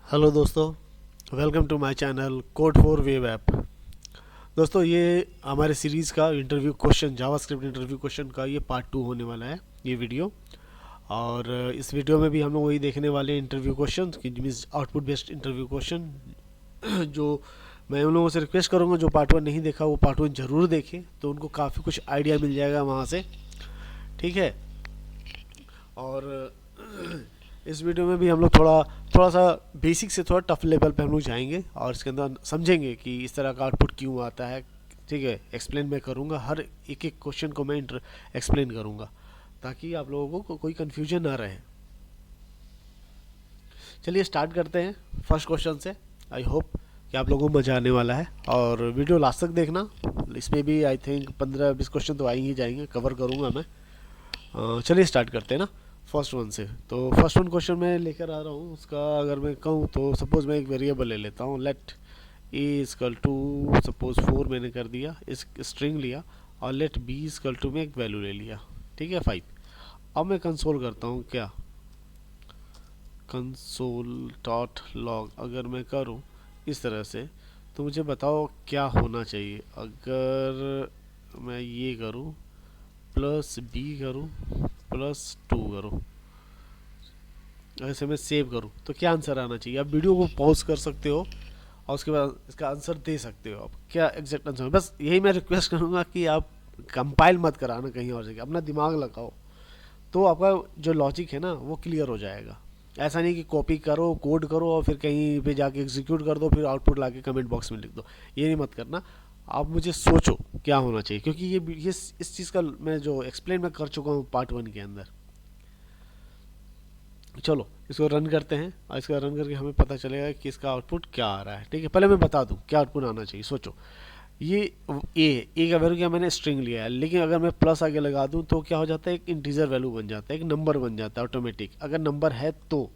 Hello दोस्तों, welcome to my channel code for web app. दोस्तों, ये हमारे सीरीज़ का interview question, JavaScript interview question का ये पार्ट 2 होने वाला है ये वीडियो। और इस वीडियो में भी हम लोग वही देखने वाले हैं, इंटरव्यू क्वेश्चन की means output based interview question. जो मैं उन लोगों से रिक्वेस्ट करूँगा जो पार्ट 1 नहीं देखा वो पार्ट 1 ज़रूर देखें, तो उनको काफ़ी कुछ आइडिया मिल जाएगा वहाँ से। ठीक है। और इस वीडियो में भी हम लोग थोड़ा थोड़ा सा बेसिक से थोड़ा टफ लेवल पे हम लोग जाएंगे और इसके अंदर समझेंगे कि इस तरह का आउटपुट क्यों आता है। ठीक है, एक्सप्लेन मैं करूँगा, हर एक एक क्वेश्चन को मैं एक्सप्लेन करूँगा ताकि आप लोगों को कोई कन्फ्यूजन ना रहे। चलिए स्टार्ट करते हैं फर्स्ट क्वेश्चन से। आई होप कि आप लोगों को मज़ा आने वाला है और वीडियो लास्ट तक देखना। इसमें भी आई थिंक 15-20 क्वेश्चन तो आ ही जाएंगे, कवर करूँगा मैं। चलिए स्टार्ट करते हैं ना फर्स्ट वन से। तो फर्स्ट वन क्वेश्चन मैं लेकर आ रहा हूँ, उसका अगर मैं कहूँ तो सपोज़ मैं एक वेरिएबल ले लेता हूँ, let A equal to suppose 4 मैंने कर दिया, इस स्ट्रिंग लिया, और लेट बी इजकल टू में एक वैल्यू ले लिया। ठीक है, 5। अब मैं कंसोल करता हूँ, क्या कंसोल डॉट लॉग अगर मैं करूँ इस तरह से, तो मुझे बताओ क्या होना चाहिए। अगर मैं ये करूँ प्लस बी करूँ +2 करूँ, ऐसे मैं सेव करूँ तो क्या आंसर आना चाहिए। आप वीडियो को पॉज कर सकते हो और उसके बाद इसका आंसर दे सकते हो। आप क्या एग्जैक्ट आंसर, बस यही मैं रिक्वेस्ट करूँगा कि आप कंपाइल मत कराना कहीं और जगह, अपना दिमाग लगाओ, तो आपका जो लॉजिक है ना वो क्लियर हो जाएगा। ऐसा नहीं कि कॉपी करो, कोड करो और फिर कहीं पे जाके एग्जीक्यूट कर दो, फिर आउटपुट लाके कमेंट बॉक्स में लिख दो। ये नहीं मत करना। आप मुझे सोचो क्या होना चाहिए, क्योंकि ये इस चीज़ का मैं जो एक्सप्लेन मैं कर चुका हूँ पार्ट 1 के अंदर। चलो इसको रन करते हैं और इसका रन करके हमें पता चलेगा कि इसका आउटपुट क्या आ रहा है। ठीक है, पहले मैं बता दूं क्या आउटपुट आना चाहिए। सोचो, ये ए का वैल्यू क्या, मैंने स्ट्रिंग लिया है, लेकिन अगर मैं प्लस आगे लगा दूं तो क्या हो जाता है, एक इंटीजर वैल्यू बन जाता है, एक नंबर बन जाता है ऑटोमेटिक, अगर नंबर है तो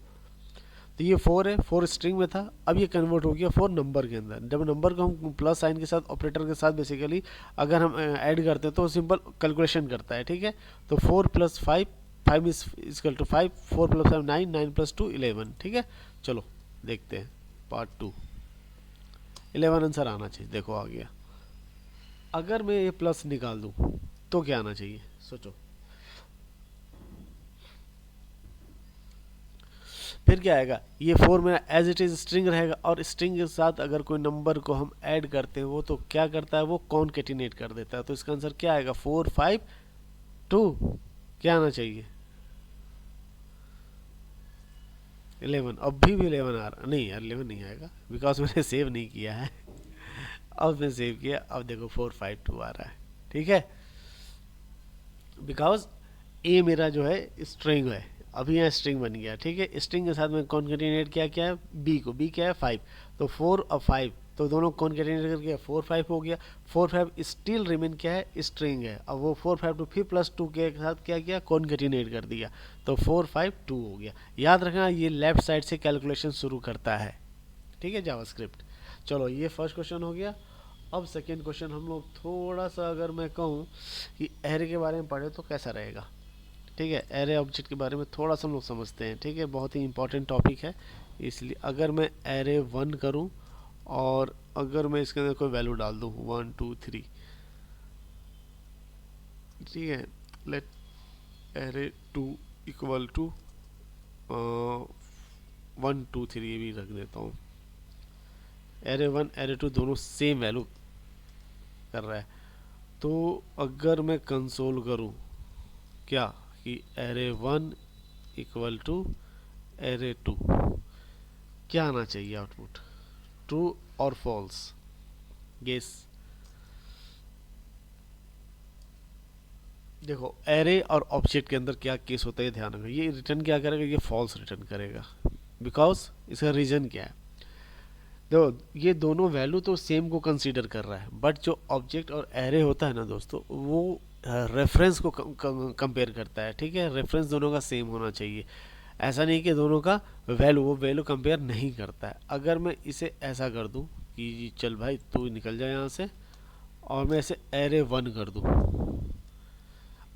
ये 4 है, 4 स्ट्रिंग में था, अब ये कन्वर्ट हो गया 4 नंबर के अंदर। जब नंबर को हम प्लस साइन के साथ ऑपरेटर के साथ बेसिकली अगर हम ऐड करते हैं तो सिंपल कैलकुलेशन करता है। ठीक है, तो 4 + 5, 5 इजकल टू 5, 4 + 5 9, 9 + 2 11। ठीक है, चलो देखते हैं पार्ट 2। 11 आंसर आना चाहिए, देखो आ गया। अगर मैं ये प्लस निकाल दूं तो क्या आना चाहिए, सोचो। फिर क्या आएगा, ये 4 में एज इट इज स्ट्रिंग रहेगा, और स्ट्रिंग के साथ अगर कोई नंबर को हम ऐड करते हैं वो तो क्या करता है, वो कॉन्केटिनेट कर देता है। तो इसका आंसर क्या आएगा, 4 5 2। क्या आना चाहिए, 11। अब भी 11 आ रहा नहीं यार, 11 नहीं आएगा बिकॉज मैंने सेव नहीं किया है। अब मैं सेव किया, अब देखो 4 5 2 आ रहा है। ठीक है, बिकॉज ए मेरा जो है स्ट्रिंग है, अभी यहाँ स्ट्रिंग बन गया। ठीक है, स्ट्रिंग के साथ में कॉन्केटिनेट किया, क्या है बी को, बी क्या है 5, तो 4 और 5 तो दोनों कॉन्केटिनेट करके 4 5 हो गया। 4 5 स्टिल रिमेन क्या है, स्ट्रिंग है। अब वो 4 5 2 फिर +2 के साथ क्या किया, कॉन्केटिनेट कर दिया, तो 4 5 2 हो गया। याद रखना ये लेफ्ट साइड से कैलकुलेशन शुरू करता है। ठीक है, जावास्क्रिप्ट। चलो ये फर्स्ट क्वेश्चन हो गया। अब सेकेंड क्वेश्चन हम लोग थोड़ा सा, अगर मैं कहूँ कि एरे के बारे में पढ़े तो कैसा रहेगा। ठीक है, एरे ऑब्जेक्ट के बारे में थोड़ा सा हम लोग समझते हैं। ठीक है, बहुत ही इंपॉर्टेंट टॉपिक है, इसलिए अगर मैं एरे 1 करूं और अगर मैं इसके अंदर कोई वैल्यू डाल दूं 1 2 3। ठीक है, लेट एरे 2 इक्वल टू 1 2 3 ये भी रख देता हूँ। एरे 1 एरे 2 दोनों सेम वैल्यू कर रहा है, तो अगर मैं कंसोल करूं क्या कि एरे 1 इक्वल टू एरे 2, क्या आना चाहिए आउटपुट, ट्रू और फॉल्स, गेस। देखो एरे और ऑब्जेक्ट के अंदर क्या केस होता है, ध्यान रखो। ये रिटर्न क्या करेगा, ये फॉल्स रिटर्न करेगा, बिकॉज इसका रीजन क्या है। देखो ये दोनों वैल्यू तो सेम को कंसीडर कर रहा है, बट जो ऑब्जेक्ट और एरे होता है ना दोस्तों, वो रेफरेंस को कंपेयर करता है। ठीक है, रेफरेंस दोनों का सेम होना चाहिए। ऐसा नहीं कि दोनों का वैल्यू, वो वैल्यू कंपेयर नहीं करता है। अगर मैं इसे ऐसा कर दूं कि चल भाई तू निकल जाए यहाँ से, और मैं इसे एरे 1 कर दूं,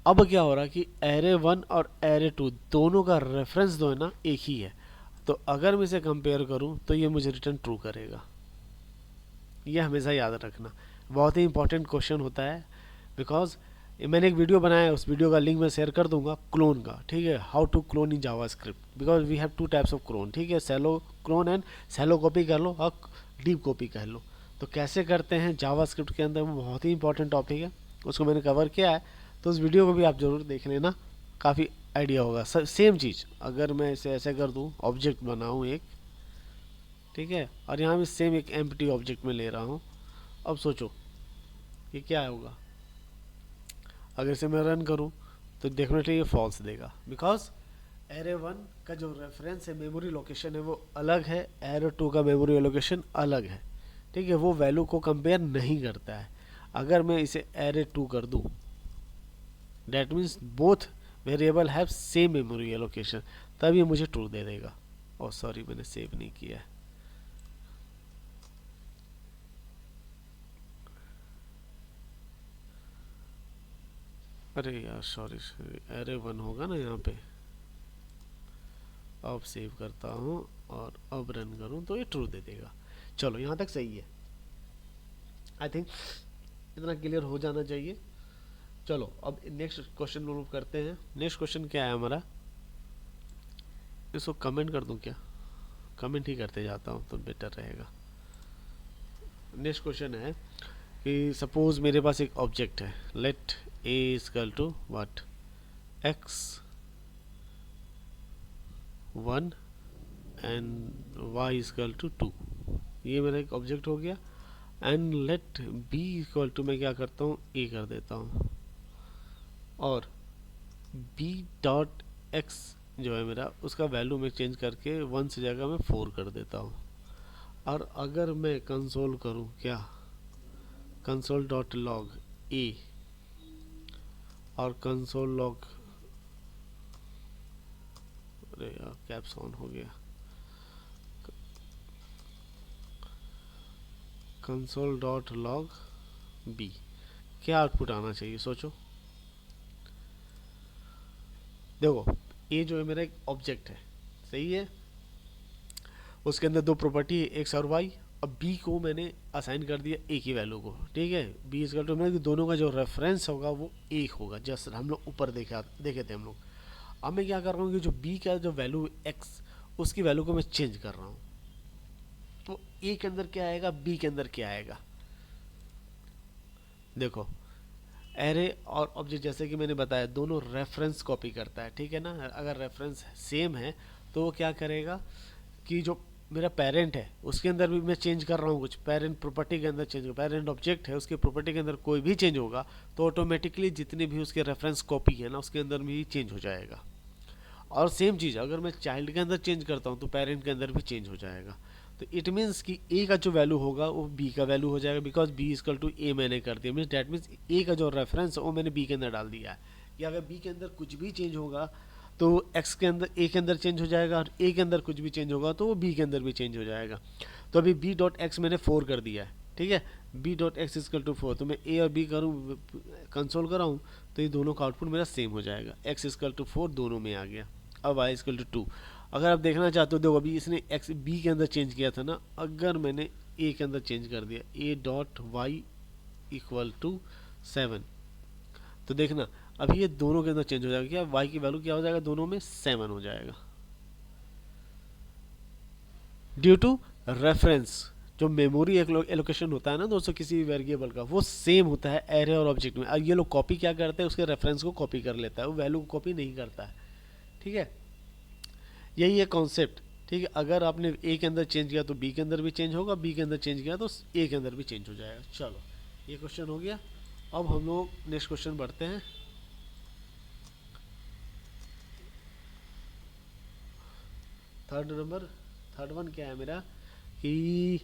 अब क्या हो रहा है कि एरे 1 और एरे 2 दोनों का रेफरेंस जो है ना एक ही है। तो अगर मैं इसे कंपेयर करूं तो ये मुझे रिटर्न ट्रू करेगा। ये हमेशा याद रखना, बहुत ही इंपॉर्टेंट क्वेश्चन होता है। बिकॉज मैंने एक वीडियो बनाया है, उस वीडियो का लिंक मैं शेयर कर दूंगा क्लोन का, ठीक है, how to clone in JavaScript, because we have two types of clone, ठीक है, shallow clone and shallow copy कर लो और डीप कॉपी कर लो। तो कैसे करते हैं जावास्क्रिप्ट के अंदर, वो बहुत ही इंपॉर्टेंट टॉपिक है, उसको मैंने कवर किया है। तो उस वीडियो को भी आप ज़रूर देख लेना, काफ़ी आइडिया होगा। सेम चीज़ अगर मैं इसे ऐसे कर दूँ, ऑब्जेक्ट बनाऊँ एक, ठीक है, और यहाँ भी सेम एक एम्प्टी ऑब्जेक्ट में ले रहा हूँ। अब सोचो ये क्या होगा, अगर इसे मैं रन करूँ तो डेफिनेटली ये फॉल्स देगा, बिकॉज एरे 1 का जो रेफरेंस है, मेमोरी लोकेशन है, वो अलग है, एरे 2 का मेमोरी लोकेशन अलग है, ठीक है, वो वैल्यू को कंपेयर नहीं करता है। अगर मैं इसे एरे 2 कर दूँ, that means both variable have same memory allocation, तब ये मुझे ट्रू दे देगा। और सॉरी मैंने सेव नहीं किया है, अरे यार सॉरी, एरे 1 होगा ना यहाँ पे। अब सेव करता हूँ और अब रन करूँ तो ये ट्रू दे देगा। चलो यहाँ तक सही है, आई थिंक इतना क्लियर हो जाना चाहिए। चलो अब नेक्स्ट क्वेश्चन मूव करते हैं। नेक्स्ट क्वेश्चन क्या है हमारा, इसको कमेंट कर दूं क्या, कमेंट ही करते जाता हूँ तो बेटर रहेगा। नेक्स्ट क्वेश्चन है कि सपोज मेरे पास एक ऑब्जेक्ट है, let A equal to what, X 1 and Y equal to 2। ये मेरा एक ऑब्जेक्ट हो गया। And let B equal to, मैं क्या करता हूँ, ए कर देता हूँ, और बी डॉट एक्स जो है मेरा, उसका वैल्यू मैं चेंज करके 1 से जगह मैं 4 कर देता हूँ। और अगर मैं कंसोल करूँ क्या, कंसोल डॉट लॉग ए और कंसोल लॉग, अरे यार कैप्स ऑन हो गया, कंसोल डॉट लॉग बी, क्या आउटपुट आना चाहिए सोचो। देखो ए जो है मेरा एक ऑब्जेक्ट है, सही है, उसके अंदर दो प्रॉपर्टी है, एक्स और वाई। अब बी को मैंने असाइन कर दिया ए की वैल्यू को, ठीक है, बी इजकल टू में दोनों का जो रेफरेंस होगा वो एक होगा, जैसे हम लोग ऊपर देखे थे हम लोग। अब मैं क्या कर रहा हूँ कि जो बी का जो वैल्यू एक्स, उसकी वैल्यू को मैं चेंज कर रहा हूँ। तो ए के अंदर क्या आएगा, बी के अंदर क्या आएगा, देखो एरे और ऑब्जेक्ट जैसे कि मैंने बताया दोनों रेफरेंस कॉपी करता है, ठीक है ना। अगर रेफरेंस सेम है तो वो क्या करेगा कि जो मेरा पेरेंट है उसके अंदर भी मैं चेंज कर रहा हूँ कुछ, पेरेंट प्रॉपर्टी के अंदर चेंज, पेरेंट ऑब्जेक्ट है उसके प्रॉपर्टी के अंदर कोई भी चेंज होगा तो ऑटोमेटिकली जितने भी उसके रेफरेंस कॉपी है ना उसके अंदर भी चेंज हो जाएगा। और सेम चीज़ अगर मैं चाइल्ड के अंदर चेंज करता हूँ तो पेरेंट के अंदर भी चेंज हो जाएगा। तो इट मीन्स कि ए का जो वैल्यू होगा वो बी का वैल्यू हो जाएगा, बिकॉज बी इजकल टू ए मैंने कर दिया, मीन्स डैट मीन्स ए का जो रेफरेंस है वो मैंने बी के अंदर डाल दिया है। या अगर बी के अंदर कुछ भी चेंज होगा तो एक्स के अंदर ए के अंदर चेंज हो जाएगा, और ए के अंदर कुछ भी चेंज होगा तो वो बी के अंदर भी चेंज हो जाएगा। तो अभी बी डॉट एक्स मैंने 4 कर दिया है, ठीक है, B dot X equal to 4, तो मैं ए और बी करूँ कंसोल कराऊँ तो ये दोनों का आउटपुट मेरा सेम हो जाएगा, एक्स इजकल टू 4 दोनों में आ गया। अब वाई इजकल टू 2, अगर आप देखना चाहते हो, देखो अभी इसने एक्स बी के अंदर चेंज किया था ना, अगर मैंने ए के अंदर चेंज कर दिया, A dot Y equal to 7, तो देखना अभी ये दोनों के अंदर चेंज हो जाएगा, क्या वाई की वैल्यू क्या हो जाएगा, दोनों में 7 हो जाएगा, ड्यू टू रेफरेंस। जो मेमोरी एलोकेशन होता है ना दोस्तों किसी भी वेरिएबल का, वो सेम होता है एरे और ऑब्जेक्ट में। अब ये लोग कॉपी क्या करते हैं, उसके रेफरेंस को कॉपी कर लेता है, वो वैल्यू को कॉपी नहीं करता है, ठीक है, यही है कॉन्सेप्ट, ठीक है। अगर आपने ए के अंदर चेंज किया तो बी के अंदर भी चेंज होगा, बी के अंदर चेंज किया तो ए के अंदर भी चेंज हो जाएगा। चलो ये क्वेश्चन हो गया। अब हम लोग नेक्स्ट क्वेश्चन बढ़ते हैं। थर्ड वन क्या है मेरा कि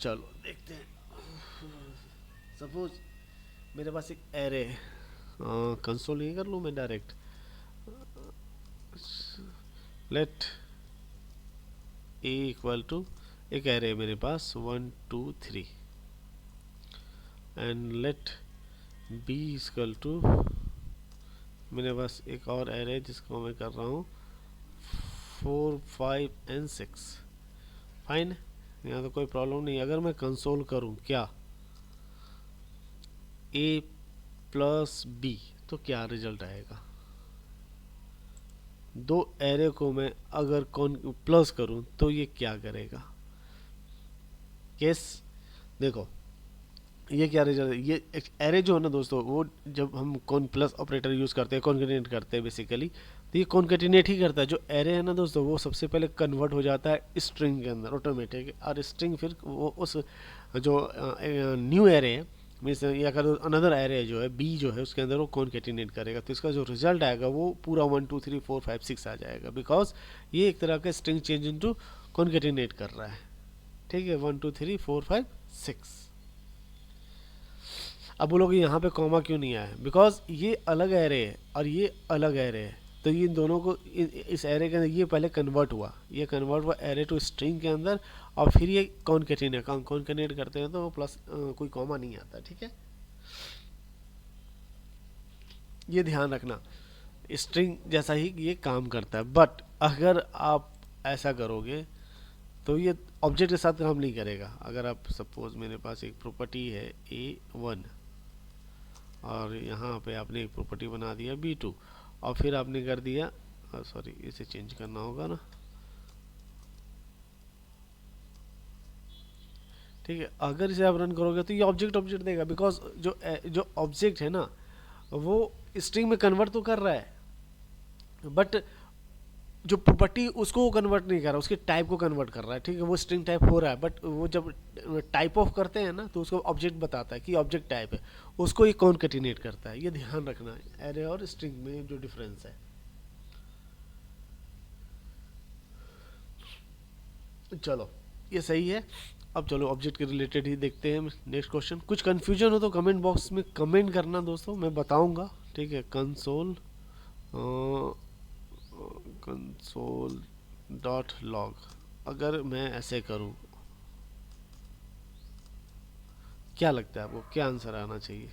चलो देखते हैं। सपोज मेरे पास एक एरे है, कंसोल नहीं कर लूँ मैं direct, let A equal to, एक एरे है मेरे पास 1 2 3, and let B equal to मेरे पास एक और एरे जिसको मैं कर रहा हूँ 4, 5 एंड 6। फाइन, यहाँ तो कोई प्रॉब्लम नहीं। अगर मैं कंसोल करूँ क्या ए प्लस बी, तो क्या रिजल्ट आएगा? दो एरे को मैं अगर कौन प्लस करूं तो ये क्या करेगा? केस देखो, ये क्या रिजल्ट, ये एरे जो है ना दोस्तों, वो जब हम कौन प्लस ऑपरेटर यूज करते हैं, कॉन्केटिनेट करते हैं बेसिकली, तो ये कॉन्केटिनेट ही करता है। जो एरे है ना दोस्तों, वो सबसे पहले कन्वर्ट हो जाता है स्ट्रिंग के अंदर ऑटोमेटिक, और स्ट्रिंग फिर वो उस जो न्यू एरे है मीन्स या कर अनदर एरे जो है बी जो है उसके अंदर वो कॉन्केटिनेट करेगा। तो इसका जो रिजल्ट आएगा वो पूरा 1 2 3 4 5 6 आ जाएगा, बिकॉज ये एक तरह का स्ट्रिंग चेंज इनटू कॉन्केटिनेट कर रहा है। ठीक है, 1 2 3 4 5 6। अब बोलोगे यहाँ पे कॉमा क्यों नहीं आया? बिकॉज ये अलग एरे है और ये अलग एरे है, तो ये दोनों को इस एरे के अंदर ये पहले कन्वर्ट हुआ, ये कन्वर्ट हुआ एरे टू स्ट्रिंग के अंदर, और फिर ये कॉन्केटिनेट करते हैं तो वो प्लस कोई कॉमा नहीं आता। ठीक है, ये ध्यान रखना, स्ट्रिंग जैसा ही ये काम करता है। बट अगर आप ऐसा करोगे तो ये ऑब्जेक्ट के साथ काम नहीं करेगा। अगर आप सपोज मेरे पास एक प्रॉपर्टी है A1 और यहाँ पे आपने एक प्रॉपर्टी बना दिया B2 और फिर आपने कर दिया, सॉरी इसे चेंज करना होगा ना। ठीक है, अगर इसे आप रन करोगे तो ये ऑब्जेक्ट ऑब्जेक्ट देगा, बिकॉज जो ऑब्जेक्ट है ना वो स्ट्रिंग में कन्वर्ट तो कर रहा है, बट जो प्रॉपर्टी उसको वो कन्वर्ट नहीं कर रहा, उसके टाइप को कन्वर्ट कर रहा है। ठीक है, वो स्ट्रिंग टाइप हो रहा है, बट वो जब टाइप ऑफ करते हैं ना तो उसको ऑब्जेक्ट बताता है कि ऑब्जेक्ट टाइप है, उसको ये कॉन्केटिनेट करता है। ये ध्यान रखना है एरे और स्ट्रिंग में जो डिफरेंस है। चलो ये सही है। अब चलो ऑब्जेक्ट के रिलेटेड ही देखते हैं नेक्स्ट क्वेश्चन। कुछ कंफ्यूजन हो तो कमेंट बॉक्स में कमेंट करना दोस्तों, मैं बताऊंगा। ठीक है, कंसोल डॉट लॉग, अगर मैं ऐसे करूं, क्या लगता है आपको क्या आंसर आना चाहिए?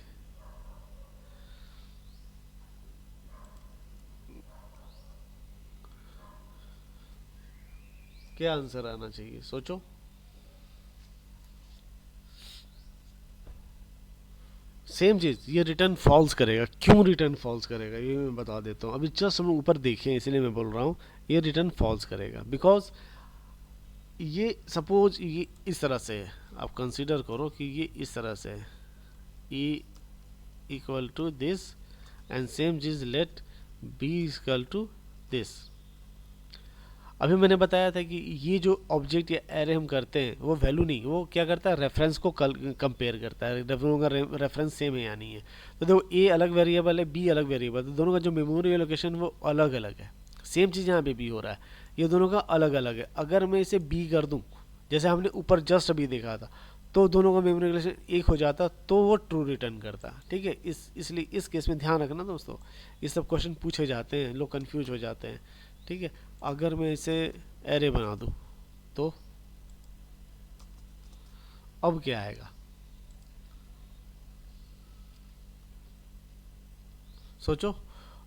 क्या आंसर आना चाहिए, सोचो। सेम चीज, ये रिटर्न फॉल्स करेगा। क्यों रिटर्न फॉल्स करेगा ये मैं बता देता हूँ। अभी जस्ट हम ऊपर देखें इसलिए मैं बोल रहा हूँ ये रिटर्न फॉल्स करेगा, बिकॉज ये सपोज ये इस तरह से है, आप कंसीडर करो कि ये इस तरह से है, e equal to this and same चीज let b equal to this. अभी मैंने बताया था कि ये जो ऑब्जेक्ट या एरे हम करते हैं वो वैल्यू नहीं, वो क्या करता है रेफरेंस को कंपेयर करता है, दोनों का रेफरेंस सेम है या नहीं है। तो देखो ए अलग वेरिएबल है, बी अलग वेरिएबल, तो दोनों का जो मेमोरी एलोकेशन वो अलग अलग है। सेम चीज़ यहाँ पे भी हो रहा है, ये दोनों का अलग अलग है। अगर मैं इसे बी कर दूँ जैसे हमने ऊपर जस्ट अभी देखा था, तो दोनों का मेमोरी एलोकेशन एक हो जाता तो वो ट्रू रिटर्न करता। ठीक है, इसलिए इस केस में ध्यान रखना दोस्तों, ये सब क्वेश्चन पूछे जाते हैं, लोग कंफ्यूज हो जाते हैं। ठीक है, अगर मैं इसे एरे बना दूं तो अब क्या आएगा, सोचो।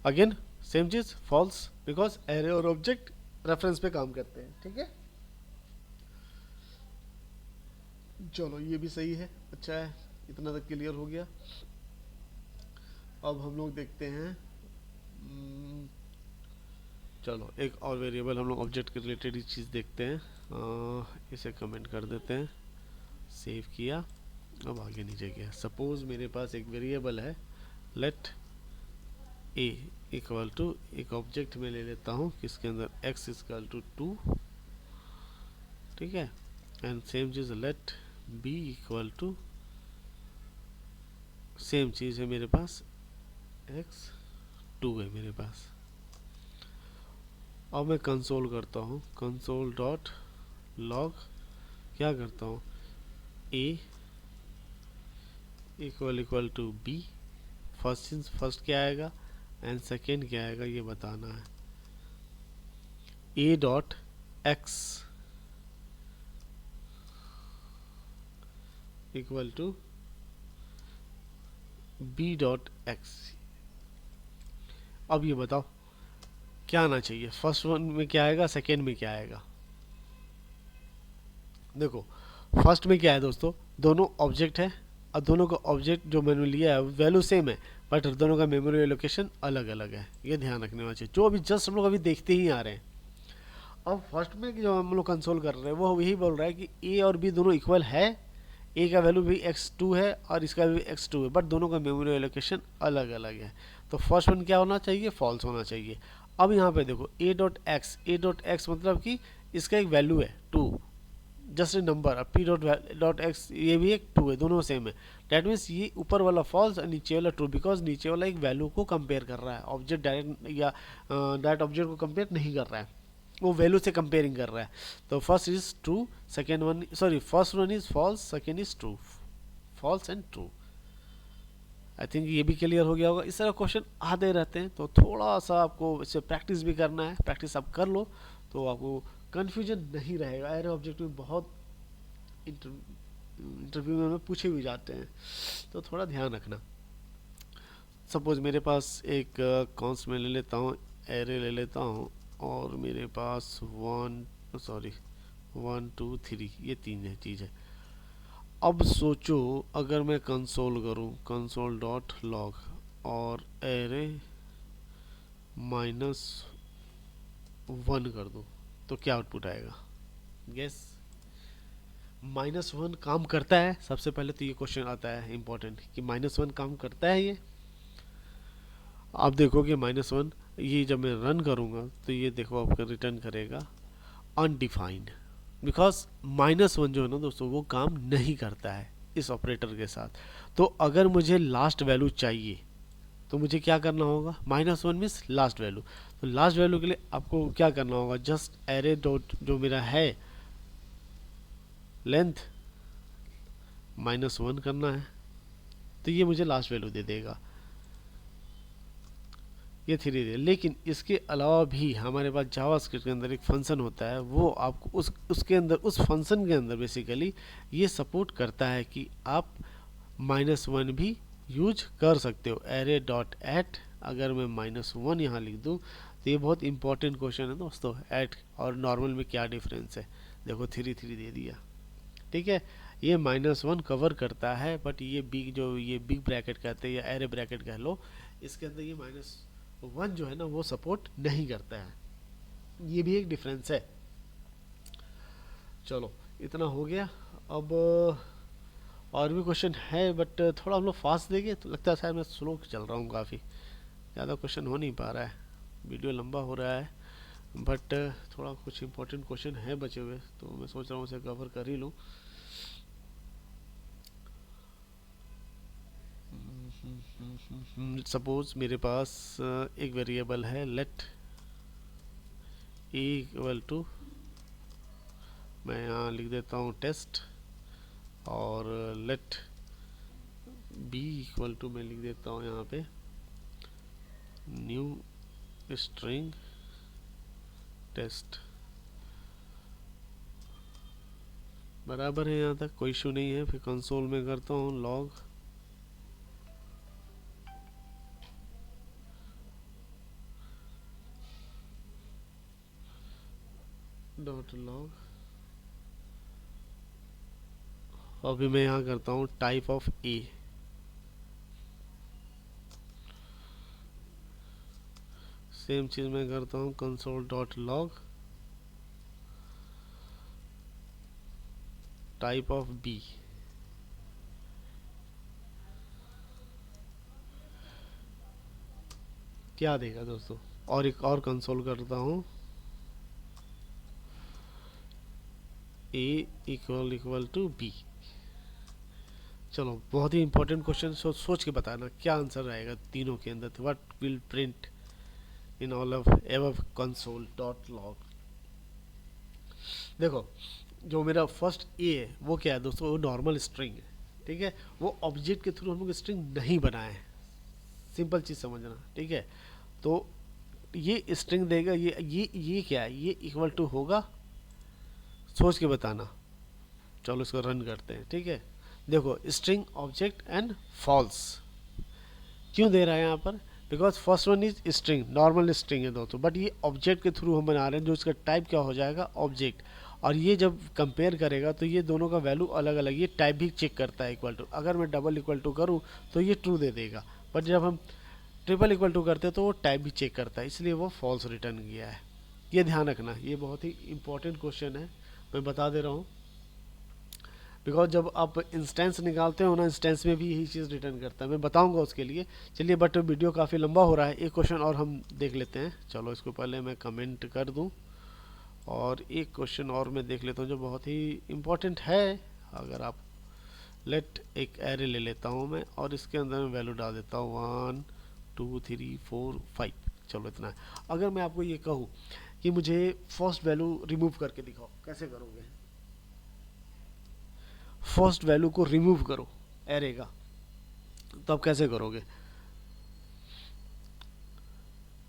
अगेन सेम चीज फॉल्स, बिकॉज एरे और ऑब्जेक्ट रेफरेंस पे काम करते हैं। ठीक है, चलो ये भी सही है, अच्छा है, इतना तक क्लियर हो गया। अब हम लोग देखते हैं, चलो एक और वेरिएबल हम लोग ऑब्जेक्ट के रिलेटेड ही चीज़ देखते हैं। इसे कमेंट कर देते हैं, सेव किया, अब आगे नीचे गया। सपोज मेरे पास एक वेरिएबल है लेट ए इक्वल टू, एक ऑब्जेक्ट में ले लेता हूँ किसके अंदर x इक्वल टू 2। ठीक है, एंड सेम चीज़ let b equal to, same चीज़ है मेरे पास x 2 है मेरे पास। अब मैं कंसोल करता हूँ, कंसोल डॉट लॉग, क्या करता हूँ a equal to b, first क्या आएगा एंड सेकेंड क्या आएगा ये बताना है। a dot x equal to b dot x। अब ये बताओ क्या आना चाहिए, फर्स्ट वन में क्या आएगा, सेकेंड में क्या आएगा। देखो फर्स्ट में क्या है दोस्तों, दोनों ऑब्जेक्ट है और दोनों का ऑब्जेक्ट जो मैंने लिया है वैल्यू सेम है, बट दोनों का मेमोरी एलोकेशन अलग अलग है। ये ध्यान रखने वाला चाहिए, जो अभी जस्ट हम लोग अभी देखते ही आ रहे हैं। अब फर्स्ट में जो हम लोग कंसोल कर रहे हैं वो यही बोल रहा है कि ए और बी दोनों इक्वल है, ए का वैल्यू भी x2 है और इसका भी x2 है, बट दोनों का मेमोरी एलोकेशन अलग अलग है। तो फर्स्ट वन क्या होना चाहिए, फॉल्स होना चाहिए। अब यहाँ पे देखो a.x मतलब कि इसका एक वैल्यू है 2, जस्ट ए नंबर। अब p.x ये भी एक 2 है, दोनों सेम है। डैट मीन्स ये ऊपर वाला फॉल्स और नीचे वाला ट्रू, बिकॉज नीचे वाला एक वैल्यू को कंपेयर कर रहा है, ऑब्जेक्ट डायरेक्ट या डायरेक्ट ऑब्जेक्ट को कंपेयर नहीं कर रहा है, वो वैल्यू से कंपेयरिंग कर रहा है। तो first is true, second one sorry first one is false, second is true, false and true. I think ये भी क्लियर हो गया होगा। इस तरह क्वेश्चन आते रहते हैं, तो थोड़ा सा आपको इससे प्रैक्टिस भी करना है। प्रैक्टिस आप कर लो तो आपको कन्फ्यूजन नहीं रहेगा। एरे ऑब्जेक्ट में बहुत इंटरव्यू में पूछे भी जाते हैं, तो थोड़ा ध्यान रखना। सपोज मेरे पास एक कॉन्स में ले लेता हूँ, एरे ले लेता हूँ, और मेरे पास 1 2 3 ये तीन है चीज़ है। अब सोचो अगर मैं कंसोल करूँ, कंसोल डॉट लॉग और एरे -1 कर दूँ, तो क्या आउटपुट आएगा, गेस। -1 काम करता है, सबसे पहले तो ये क्वेश्चन आता है इम्पोर्टेंट कि -1 काम करता है ये। आप देखोगे -1 ये जब मैं रन करूँगा तो ये देखो आपका रिटर्न करेगा अनडिफाइंड, बिकॉज -1 जो है ना दोस्तों वो काम नहीं करता है इस ऑपरेटर के साथ। तो अगर मुझे लास्ट वैल्यू चाहिए तो मुझे क्या करना होगा, -1 मीन्स लास्ट वैल्यू। तो लास्ट वैल्यू के लिए आपको क्या करना होगा, जस्ट एरे डॉट जो मेरा है लेंथ -1 करना है, तो ये मुझे लास्ट वैल्यू दे देगा, ये 3 दे। लेकिन इसके अलावा भी हमारे पास जावास्क्रिप्ट के अंदर एक फंक्शन होता है, वो आपको उसके अंदर उस फंक्शन के अंदर बेसिकली ये सपोर्ट करता है कि आप -1 भी यूज कर सकते हो। एरे डॉट एट, अगर मैं -1 यहाँ लिख दूँ तो ये बहुत इंपॉर्टेंट क्वेश्चन है दोस्तों, एट और नॉर्मल में क्या डिफरेंस है। देखो 3 दे दिया, ठीक है। ये -1 कवर करता है, बट ये बिग ब्रैकेट कहते हैं या एरे ब्रैकेट कह लो, इसके अंदर ये -1 जो है ना वो सपोर्ट नहीं करता है। ये भी एक डिफरेंस है। चलो इतना हो गया। अब और भी क्वेश्चन है, बट थोड़ा हम लोग फास्ट देंगे, तो लगता है शायद मैं स्लो चल रहा हूँ, काफ़ी ज़्यादा क्वेश्चन हो नहीं पा रहा है, वीडियो लंबा हो रहा है, बट थोड़ा कुछ इंपॉर्टेंट क्वेश्चन है बचे हुए, तो मैं सोच रहा हूँ उसे कवर कर ही लूँ। सपोज मेरे पास एक वेरिएबल है, लेट ई इक्वल टू, मैं यहाँ लिख देता हूँ टेस्ट, और लेट बी इक्वल टू मैं लिख देता हूँ यहाँ पे न्यू स्ट्रिंग टेस्ट। बराबर है, यहाँ तक कोई इशू नहीं है। फिर कंसोल में करता हूँ लॉग डॉट लॉग, अभी मैं यहाँ करता हूँ टाइप ऑफ ए, सेम चीज़ मैं करता हूँ console dot log type of B. क्या देगा दोस्तों, और एक और कंसोल करता हूँ ए इक्वल टू बी। चलो बहुत ही इंपॉर्टेंट क्वेश्चन, सोच के बताना क्या आंसर आएगा तीनों के अंदर। What will print in all of above console dot log. देखो जो मेरा फर्स्ट ए है वो क्या है दोस्तों, वो नॉर्मल स्ट्रिंग है, ठीक है। वो ऑब्जेक्ट के थ्रू हम लोग स्ट्रिंग नहीं बनाए हैं, सिंपल चीज़ समझना, ठीक है। तो ये स्ट्रिंग देगा, ये क्या है, ये इक्वल टू होगा, सोच के बताना। चलो इसको रन करते हैं, ठीक है। देखो स्ट्रिंग ऑब्जेक्ट एंड फॉल्स क्यों दे रहा है यहाँ पर, because first one is string, normal string है दोस्तों, बट ये ऑब्जेक्ट के थ्रू हम बना रहे हैं, जो इसका टाइप क्या हो जाएगा, ऑब्जेक्ट। और ये जब कंपेयर करेगा तो ये दोनों का वैल्यू अलग अलग, ये टाइप भी चेक करता है इक्वल टू। अगर मैं डबल इक्वल टू करूँ तो ये ट्रू दे देगा, बट जब हम ट्रिपल इक्वल टू करते हैं तो वो टाइप भी चेक करता है, इसलिए वो फॉल्स रिटर्न किया है। ये ध्यान रखना, ये बहुत ही इंपॉर्टेंट क्वेश्चन है, मैं बता दे रहा हूँ। बिकॉज जब आप इंस्टेंस निकालते हो ना, इंस्टेंस में भी यही चीज़ रिटर्न करता है, मैं बताऊंगा उसके लिए। चलिए, बट वीडियो काफ़ी लंबा हो रहा है, एक क्वेश्चन और हम देख लेते हैं। चलो, इसको पहले मैं कमेंट कर दूं, और एक क्वेश्चन और मैं देख लेता हूं जो बहुत ही इम्पोर्टेंट है। अगर आप लेट एक एरे ले लेता हूं मैं, और इसके अंदर मैं वैल्यू डाल देता हूँ 1 2 3 4 5। चलो, इतना है। अगर मैं आपको ये कहूँ कि मुझे फर्स्ट वैल्यू रिमूव करके दिखाओ, कैसे करोगे? फर्स्ट वैल्यू को रिमूव करो एरे का, तो आप कैसे करोगे?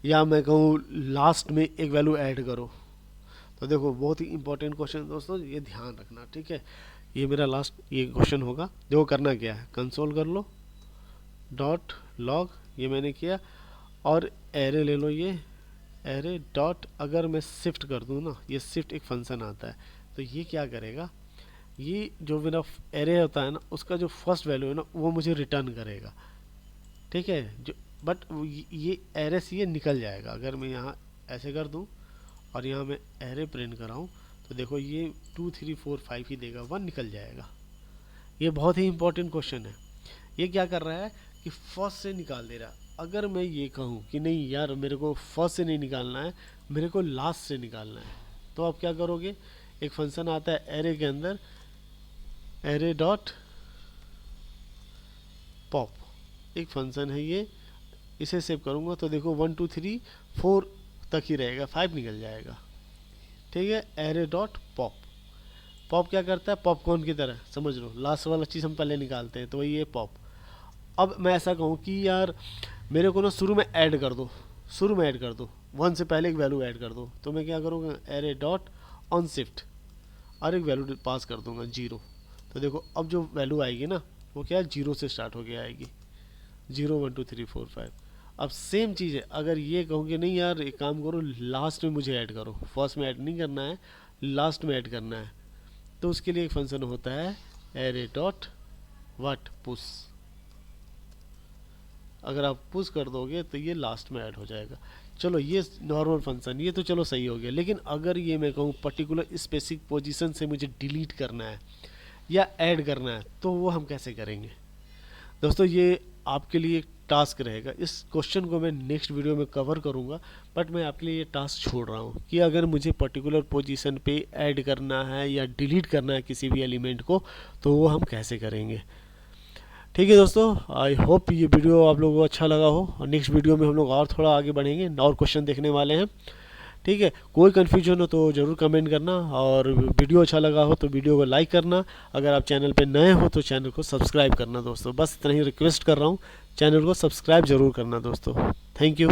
या मैं कहूँ लास्ट में एक वैल्यू ऐड करो, तो देखो बहुत ही इंपॉर्टेंट क्वेश्चन दोस्तों, ये ध्यान रखना, ठीक है। ये मेरा लास्ट ये क्वेश्चन होगा। देखो करना क्या है, कंसोल कर लो, डॉट लॉग, ये मैंने किया, और एरे ले लो, ये एरे डॉट, अगर मैं शिफ्ट कर दूँ ना, ये शिफ्ट एक फंक्शन आता है, तो ये क्या करेगा, ये जो मेरा एरे होता है ना, उसका जो फर्स्ट वैल्यू है ना, वो मुझे रिटर्न करेगा, ठीक है। जो बट ये एरे से ये निकल जाएगा। अगर मैं यहाँ ऐसे कर दूँ और यहाँ मैं एरे प्रिंट कराऊँ, तो देखो ये 2 3 4 5 ही देगा, 1 निकल जाएगा। ये बहुत ही इंपॉर्टेंट क्वेश्चन है। ये क्या कर रहा है कि फर्स्ट से निकाल दे रहा है। अगर मैं ये कहूँ कि नहीं यार, मेरे को फर्स्ट से नहीं निकालना है, मेरे को लास्ट से निकालना है, तो आप क्या करोगे? एक फंक्शन आता है एरे के अंदर, एरे डॉट पॉप, एक फंक्शन है ये, इसे सेव करूँगा तो देखो 1 2 3 4 तक ही रहेगा, 5 निकल जाएगा, ठीक है। एरे डॉट पॉप, पॉप क्या करता है? पॉपकॉर्न की तरह समझ लो, लास्ट वाला चीज़ हम पहले निकालते हैं, तो वही है पॉप। अब मैं ऐसा कहूँ कि यार मेरे को ना शुरू में ऐड कर दो, शुरू में ऐड कर दो, 1 से पहले एक वैल्यू ऐड कर दो, तो मैं क्या करूँगा? एरे डॉट ऑन शिफ्ट, और एक वैल्यू पास कर दूंगा 0। तो देखो अब जो वैल्यू आएगी ना, वो क्या है? 0 से स्टार्ट होके आएगी, 0 1 2 3 4 5। अब सेम चीज़ है, अगर ये कहूँ कि नहीं यार एक काम करो, लास्ट में मुझे ऐड करो, फर्स्ट में ऐड नहीं करना है, लास्ट में ऐड करना है, तो उसके लिए एक फंक्शन होता है एरे डॉट व्हाट, पुश। अगर आप पुश कर दोगे तो ये लास्ट में ऐड हो जाएगा। चलो, ये नॉर्मल फंक्शन, ये तो चलो सही हो गया। लेकिन अगर ये मैं कहूँ पर्टिकुलर स्पेसिफिक पोजीशन से मुझे डिलीट करना है या ऐड करना है, तो वो हम कैसे करेंगे? दोस्तों, ये आपके लिए एक टास्क रहेगा। इस क्वेश्चन को मैं नेक्स्ट वीडियो में कवर करूँगा, बट मैं आपके लिए ये टास्क छोड़ रहा हूँ कि अगर मुझे पर्टिकुलर पोजीशन पे ऐड करना है या डिलीट करना है किसी भी एलिमेंट को, तो वो हम कैसे करेंगे। ठीक है दोस्तों, आई होप ये वीडियो आप लोगों को अच्छा लगा हो, और नेक्स्ट वीडियो में हम लोग और थोड़ा आगे बढ़ेंगे और क्वेश्चन देखने वाले हैं। ठीक है, कोई कन्फ्यूजन हो तो ज़रूर कमेंट करना, और वीडियो अच्छा लगा हो तो वीडियो को लाइक करना। अगर आप चैनल पे नए हो तो चैनल को सब्सक्राइब करना दोस्तों, बस इतना ही रिक्वेस्ट कर रहा हूँ, चैनल को सब्सक्राइब ज़रूर करना दोस्तों। Thank you.